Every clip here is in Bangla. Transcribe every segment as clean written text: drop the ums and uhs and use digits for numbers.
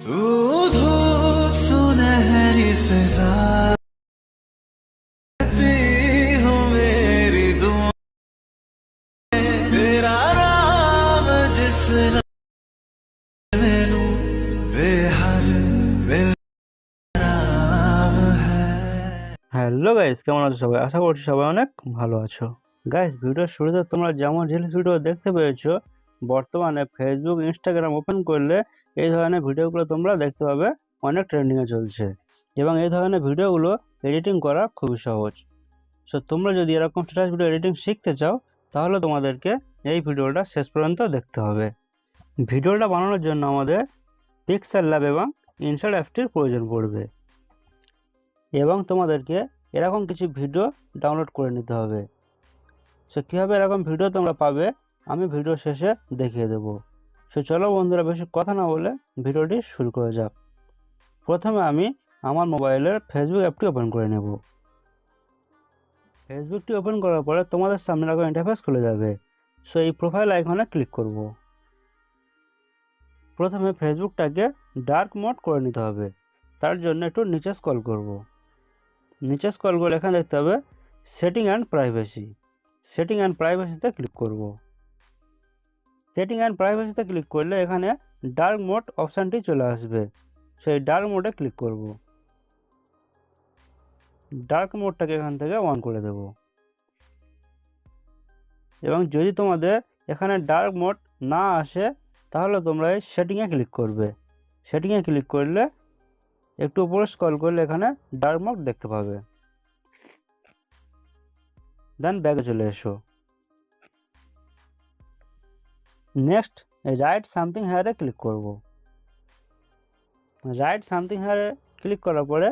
तू धूप सुनहरी फिजा हो मेरी दुआ तेरा नाम जिस मैनू बेहद मिल नाम है। হ্যালো গাইস, কেমন আছো সবাই? আশা করছি সবাই অনেক ভালো আছো। গাইস, ভিডিওর শুরুতে তোমরা যেমন রিলস ভিডিও দেখতে পেয়েছো, বর্তমানে ফেসবুক ইনস্টাগ্রাম ওপেন করলে এই ধরনের ভিডিওগুলো তোমরা দেখতে পাবে অনেক ট্রেন্ডিংয়ে চলছে, এবং এই ধরনের ভিডিওগুলো এডিটিং করা খুবই সহজ। সো তোমরা যদি এরকম স্ট্যাটাস ভিডিও এডিটিং শিখতে চাও, তাহলে তোমাদেরকে এই ভিডিওটা শেষ পর্যন্ত দেখতে হবে। ভিডিওটা বানানোর জন্য আমাদের পিক্সেল ল্যাব এবং ইনশট অ্যাপটির প্রয়োজন পড়বে, এবং তোমাদেরকে এরকম কিছু ভিডিও ডাউনলোড করে নিতে হবে। সো কীভাবে এরকম ভিডিও তোমরা পাবে আমি ভিডিও শেষে দেখিয়ে দেবো। সো চলো বন্ধুরা, বেশি কথা না বলে ভিডিওটি শুরু করা যাক। প্রথমে আমি আমার মোবাইলের ফেসবুক অ্যাপটি ওপেন করে নেব। ফেসবুকটি ওপেন করার পরে তোমাদের সামনে এরকম ইন্টারফেস খুলে যাবে। সো এই প্রোফাইল আইকনে ক্লিক করব। প্রথমে ফেসবুকটাকে ডার্ক মোড করে নিতে হবে। তার জন্য একটু নিচে স্ক্রল করব। নিচে স্ক্রল করে এখানে দেখতে হবে setting and privacy. Setting and প্রাইভেসিতে ক্লিক করব। সেটিং অ্যান্ড প্রাইভেসিতে ক্লিক করলে এখানে ডার্ক মোড অপশানটি চলে আসবে। সেই ডার্ক মোডে ক্লিক করব। ডার্ক মোডটাকে এখান থেকে অন করে দেব। এবং যদি তোমাদের এখানে ডার্ক মোড না আসে, তাহলে তোমরা এই সেটিংয়ে ক্লিক করবে। সেটিংয়ে ক্লিক করলে একটু উপরে স্ক্রল করলে এখানে ডার্ক মোড দেখতে পাবে। দেন ব্যাগে চলে এসো। নেক্সট রাইট সামথিং হেয়ারে ক্লিক করব। রাইট সামথিং হেয়ারে ক্লিক করার পরে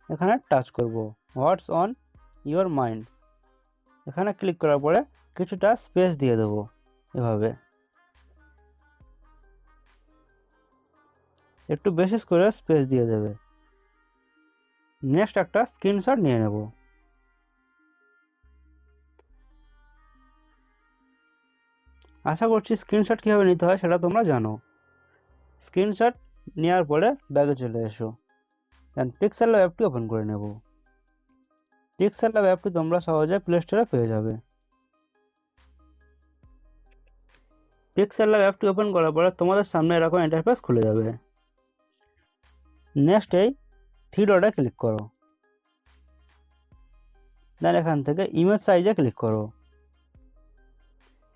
এখানে টাচ করব হোয়াটস অন ইয়োর মাইন্ড। এখানে ক্লিক করার পরে কিছুটা স্পেস দিয়ে দেব, এভাবে একটু বেশি করে স্পেস দিয়ে দেবে। নেক্সট একটা স্ক্রিনশট নিয়ে নেব। আশা করছি স্ক্রিনশট কীভাবে নিতে হয় সেটা তোমরা জানো। স্ক্রিনশট নেওয়ার পরে ব্যাগে চলে এসো। দেন পিক্সেল ল্যাব অ্যাপটি ওপেন করে নেব। পিক্সেল ল্যাব অ্যাপটি তোমরা সহজে প্লে স্টোরে পেয়ে যাবে। পিক্সেল ল্যাব অ্যাপটি ওপেন করার পরে তোমাদের সামনে এরকম ইন্টারফেস খুলে যাবে। নেক্সট এই থ্রি ডটে ক্লিক করো। দেন এখান থেকে ইমেজ সাইজে ক্লিক করো।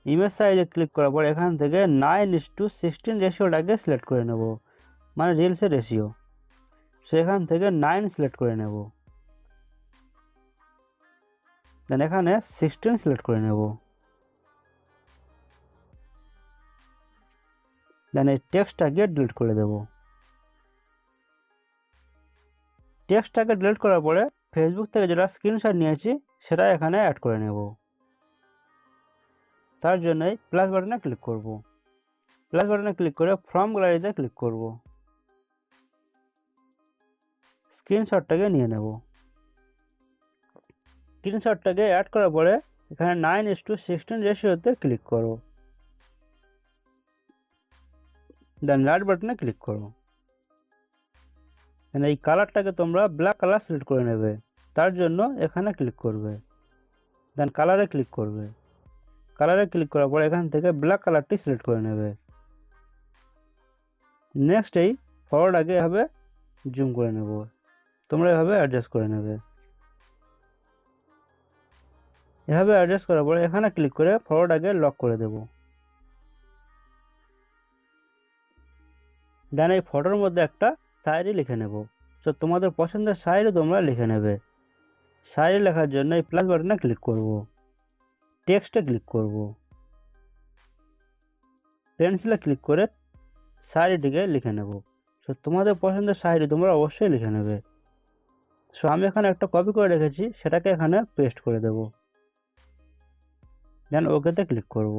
ইমেজ সাইজে ক্লিক করার পর এখান থেকে 9:16 রেশিওটাকে সিলেক্ট করে নেব, মানে রিলসের রেশিও। সো এখান থেকে 9 সিলেক্ট করে নেব। দেন এখানে 16 সিলেক্ট করে নেব। দেন এই টেক্সটটাকে ডিলিট করে দেব। টেক্সটটাকে ডিলিট করার পরে ফেসবুক থেকে যেটা স্ক্রিনশট নিয়েছি সেটা এখানে অ্যাড করে নেব। তার জন্য এই প্লাস বাটনে ক্লিক করব। প্লাস বাটনে ক্লিক করে ফ্রম গ্যালারিতে ক্লিক করব। স্ক্রিনশটটাকে নিয়ে নেব। স্ক্রিনশটটাকে অ্যাড করার পরে এখানে 9:16 রেশিওতে ক্লিক করো। দেন রাইট বাটনে ক্লিক করো। দেন এই কালারটাকে তোমরা ব্ল্যাক কালার সিলেক্ট করে নেবে। তার জন্য এখানে ক্লিক করবে। দেন কালারে ক্লিক করবে। কালারে ক্লিক করার পর এখান থেকে ব্ল্যাক কালারটি সিলেক্ট করে নেবে। নেক্সট এই ফটোটাকে এভাবে জুম করে নেব। তোমরা এভাবে অ্যাডজাস্ট করে নেবে। এভাবে অ্যাডজাস্ট করার পরে এখানে ক্লিক করে ফটোটাকে লক করে দেব। দেন এই ফটোর মধ্যে একটা শায়রি লিখে নেব। তো তোমাদের পছন্দের শায়রি তোমরা লিখে নেবে। শায়রি লেখার জন্য এই প্লাস বাটনে ক্লিক করব। টেক্সটে ক্লিক করব। পেন্সিলে ক্লিক করে শায়রিটিকে লিখে নেব। সো তোমাদের পছন্দের শায়রি তোমরা অবশ্যই লিখে নেবে। সো আমি এখানে একটা কপি করে রেখেছি, সেটাকে এখানে পেস্ট করে দেব। দেন ওকেতে ক্লিক করব।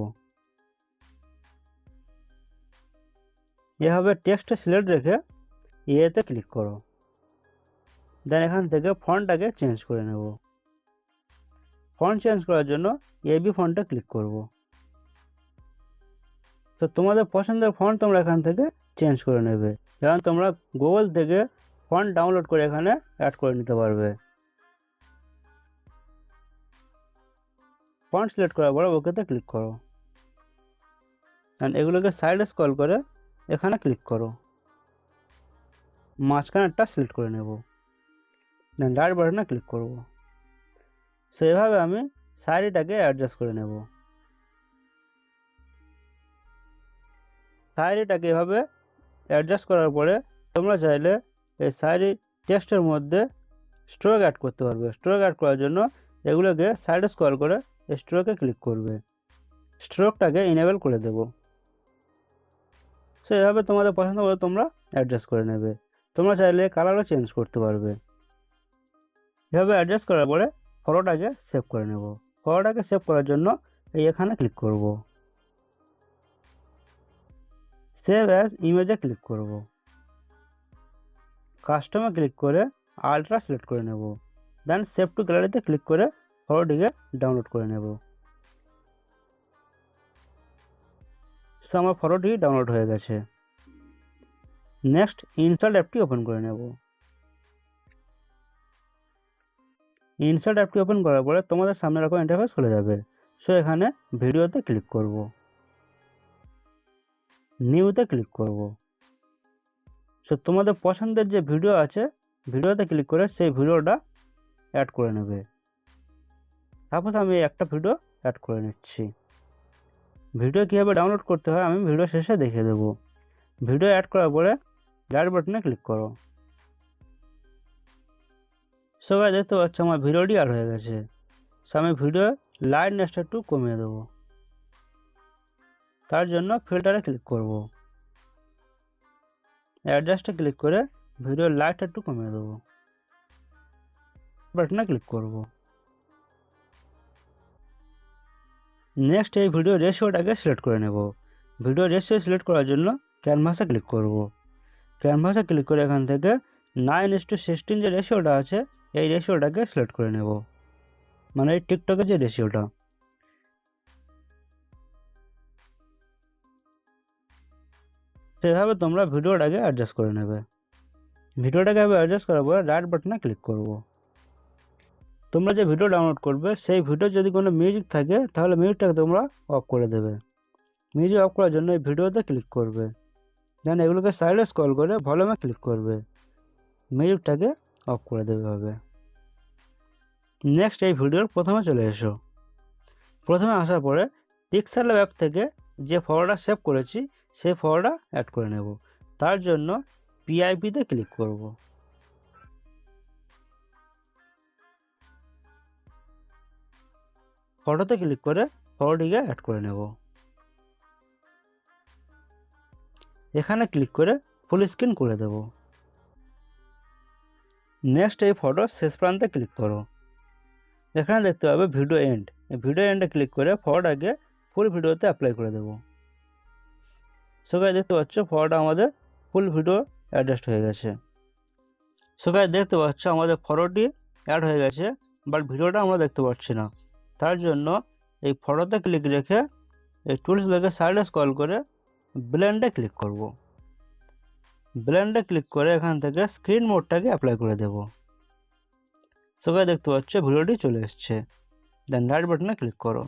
এভাবে টেক্সটে সিলেক্ট রেখে এতে ক্লিক করো। দেন এখান থেকে ফন্টটাকে চেঞ্জ করে নেব। ফন্ট চেঞ্জ করার জন্য এবি ফন্টে ক্লিক করব। তো তোমাদের পছন্দের ফন্ট তোমরা এখান থেকে চেঞ্জ করে নেবে। যেমন তোমরা গুগল থেকে ফন্ট ডাউনলোড করে এখানে অ্যাড করে নিতে পারবে। ফন্ট সিলেক্ট করার পরে ওকেতে ক্লিক করো, এগুলোকে সাইডে স্ক্রল করে এখানে ক্লিক করো, মাঝখানেরটা সিলেক্ট করে নেব, দেন রাইট বাটনে ক্লিক করব। সেভাবে আমি সাইডটাকে অ্যাডজাস্ট করে নেব। সাইডটাকে এভাবে অ্যাডজাস্ট করার পরে তোমরা চাইলে এই সাইড টেক্সটের মধ্যে স্ট্রোক অ্যাড করতে পারবে। স্ট্রোক অ্যাড করার জন্য এগুলোকে সাইডে স্ক্রল করে স্ট্রোকে ক্লিক করবে, স্ট্রোকটাকে ইনেবল করে দেব। সো এভাবে তোমাদের পছন্দ মতো তোমরা অ্যাডজাস্ট করে নেবে। তোমরা চাইলে কালারও চেঞ্জ করতে পারবে। এভাবে অ্যাডজাস্ট করার পরে ফটোটাকে সেভ করে নেব। ফটোটাকে সেভ করার জন্য এখানে ক্লিক করব, সেভ অ্যাজ ইমেজে ক্লিক করব, কাস্টমে ক্লিক করে আলট্রা সিলেক্ট করে নেব, দেন সেভ টু গ্যালারিতে ক্লিক করে ফটোটিকে ডাউনলোড করে নেব। তো আমার ফটোটি ডাউনলোড হয়ে গেছে। নেক্সট ইনস্টল অ্যাপটি ওপেন করে নেব। ইনস্টল অ্যাপটি ওপেন করার পরে তোমাদের সামনে এরকম ইন্টারফেস খুলে যাবে। সো এখানে ভিডিওতে ক্লিক করব, নিউতে ক্লিক করব। সো তোমাদের পছন্দের যে ভিডিও আছে ভিডিওতে ক্লিক করে সেই ভিডিওটা অ্যাড করে নেবে। সাপোজ আমি একটা ভিডিও অ্যাড করে নিচ্ছি। ভিডিও কীভাবে ডাউনলোড করতে হয় আমি ভিডিও শেষে দেখিয়ে দেবো। ভিডিও অ্যাড করার পরে রাইট বাটনে ক্লিক করো। সবাই দেখতে পাচ্ছ আমার ভিডিওটি অ্যাড হয়ে গেছে। সো আমি ভিডিও লাইটনেসটা একটু কমিয়ে দেবো। তার জন্য ফিল্টারে ক্লিক করব, অ্যাডজাস্টে ক্লিক করে ভিডিওর লাইটটা একটু কমিয়ে দেবো, বাটনে ক্লিক করব। নেক্সট এই ভিডিও রেশিওটাকে সিলেক্ট করে নেব। ভিডিও রেশিও সিলেক্ট করার জন্য ক্যানভাসে ক্লিক করব। ক্যানভাসে ক্লিক করে এখান থেকে 9:16 যে রেশিওটা আছে এই রেশিওটাকে সিলেক্ট করে নেব, মানে এই টিকটকের যে রেশিওটা। সেভাবে তোমরা ভিডিওটাকে অ্যাডজাস্ট করে নেবে। ভিডিওটাকে অ্যাডজাস্ট করার পর রাইট বাটনে ক্লিক করব। তোমরা যে ভিডিও ডাউনলোড করবে সেই ভিডিও যদি কোনো মিউজিক থাকে তাহলে মিউজিকটাকে তোমরা অফ করে দেবে। মিউজিক অফ করার জন্য এই ভিডিওতে ক্লিক করবে, দেন এগুলোকে সাইডে স্ক্রল করে ভলিউমে ক্লিক করবে, মিউজিকটাকে অফ করে দেবে হবে। নেক্সট এই ভিডিওর প্রথমে চলে এসো। প্রথমে আসার পরে পিক্সেল অ্যাপ থেকে যে ফটোটা সেভ করেছি সেই ফটোটা অ্যাড করে নেব। তার জন্য পিআইপিতে ক্লিক করব। ফটোতে ক্লিক করে ফটোটিকে অ্যাড করে নেব। এখানে ক্লিক করে ফুল স্ক্রিন করে দেব। নেক্সট এই ফটো শেষ প্রান্তে ক্লিক করো। এখানে দেখতে পাবে ভিডিও এন্ড। এই ভিডিও এন্ডে ক্লিক করে ফটোটাকে ফুল ভিডিওতে অ্যাপ্লাই করে দেব। সো গাইস দেখতে পাচ্ছ ফটোটা আমাদের ফুল ভিডিও অ্যাডজাস্ট হয়ে গেছে। সো গাইস দেখতে পাচ্ছ আমাদের ফটোটি অ্যাড হয়ে গেছে, বাট ভিডিওটা আমরা দেখতে পাচ্ছি না। তার জন্য এই ফটোতে ক্লিক রেখে এই টুলস লেগে সাইডে স্ক্রল করে ব্লেন্ডে ক্লিক করব। ব্লেন্ডে ক্লিক করে এখান থেকে স্ক্রিন মোডটাকে অ্যাপ্লাই করে দেব। সো গাইস দেখতে পাচ্ছ ভিডিওটি চলে এসছে, দেন রাইট বাটনে ক্লিক করো।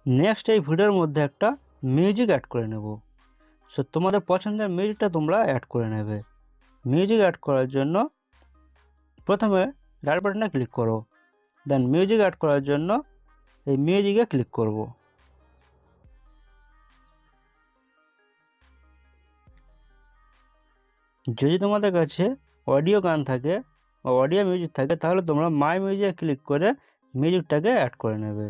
নেক্সট এই ভিডিওর মধ্যে একটা মিউজিক অ্যাড করে নেব। সো তোমাদের পছন্দের মিউজিকটা তোমরা অ্যাড করে নেবে। মিউজিক অ্যাড করার জন্য প্রথমে রাইট বাটনে ক্লিক করো, দেন মিউজিক অ্যাড করার জন্য এই মিউজিকে ক্লিক করব। যদি তোমাদের কাছে অডিও গান থাকে বা অডিও মিউজিক থাকে তাহলে তোমরা মাই মিউজিকে ক্লিক করে মিউজিকটাকে অ্যাড করে নেবে।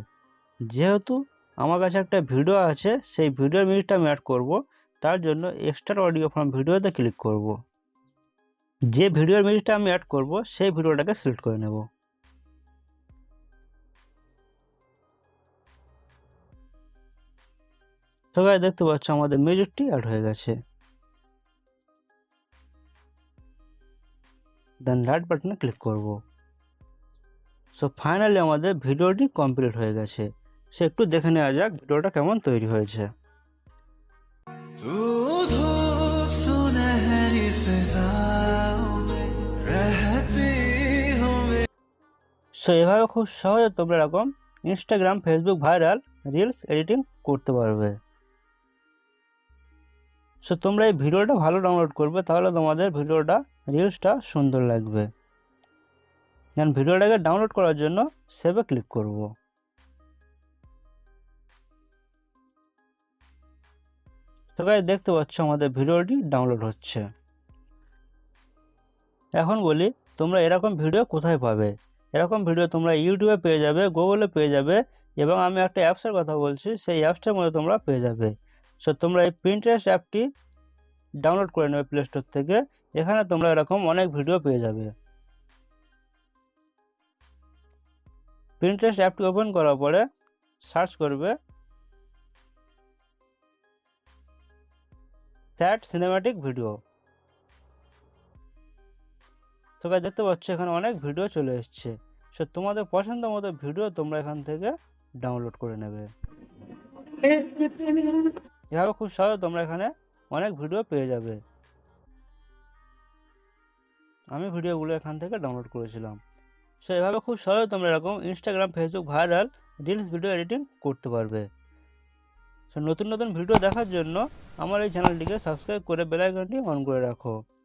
যেহেতু আমার কাছে একটা ভিডিও আছে সেই ভিডিওর মিউজিকটা আমি অ্যাড করব, তার জন্য এক্সট্রা অডিও ফ্রম ভিডিওতে ক্লিক করব। যে ভিডিওর মিউজিকটা আমি অ্যাড করব সেই ভিডিওটাকে সিলেক্ট করে নেব। তো গাইস দেখতে পাচ্ছ আমাদের মিউজিকটি অ্যাড হয়ে গেছে, দেন রাইট বাটনে ক্লিক করব। সো ফাইনালি আমাদের ভিডিওটি কমপ্লিট হয়ে গেছে। সে একটু দেখে নেওয়া যাক ভিডিওটা কেমন তৈরি হয়েছে। तू धूप সো এভাবে খুব সহজে তোমরা এরকম Instagram, Facebook viral reels editing করতে পারবে। সো তোমরা এই ভিডিওটা ভালো ডাউনলোড করবে, তাহলে তোমাদের ভিডিওটা রিলসটা সুন্দর লাগবে। দেন ভিডিওটাকে ডাউনলোড করার জন্য সেভে ক্লিক করব। তো গাইস দেখতে পাচ্ছ আমাদের ভিডিওটি ডাউনলোড হচ্ছে। এখন বলি তোমরা এরকম ভিডিও কোথায় পাবে। এরকম ভিডিও তোমরা ইউটিউবে পেয়ে যাবে, গুগলে পেয়ে যাবে, এবং আমি একটা অ্যাপসের কথা বলছি, সেই অ্যাপসটার মধ্যে তোমরা পেয়ে যাবে। সো তোমরা এই Pinterest অ্যাপটি ডাউনলোড করে নেবে প্লে স্টোর থেকে। এখানে তোমরা এরকম অনেক ভিডিও পেয়ে যাবে। Pinterest অ্যাপটি ওপেন করার পরে সার্চ করবে স্যাড সিনেম্যাটিক ভিডিও। তো গাইস দেখতে পাচ্ছ এখানে অনেক ভিডিও চলে এসেছে। সো তোমাদের পছন্দ মতো ভিডিও তোমরা এখান থেকে ডাউনলোড করে নেবে। এভাবে খুব সহজে তোমরা এখানে অনেক ভিডিও পেয়ে যাবে। আমি ভিডিওগুলো এখান থেকে ডাউনলোড করেছিলাম। সো এভাবে খুব সহজে তোমরা এরকম Instagram, Facebook viral reels video editing করতে পারবে। সো নতুন নতুন ভিডিও দেখার জন্য আমার এই চ্যানেলটিকে সাবস্ক্রাইব করে বেল আইকনটি অন করে রাখো।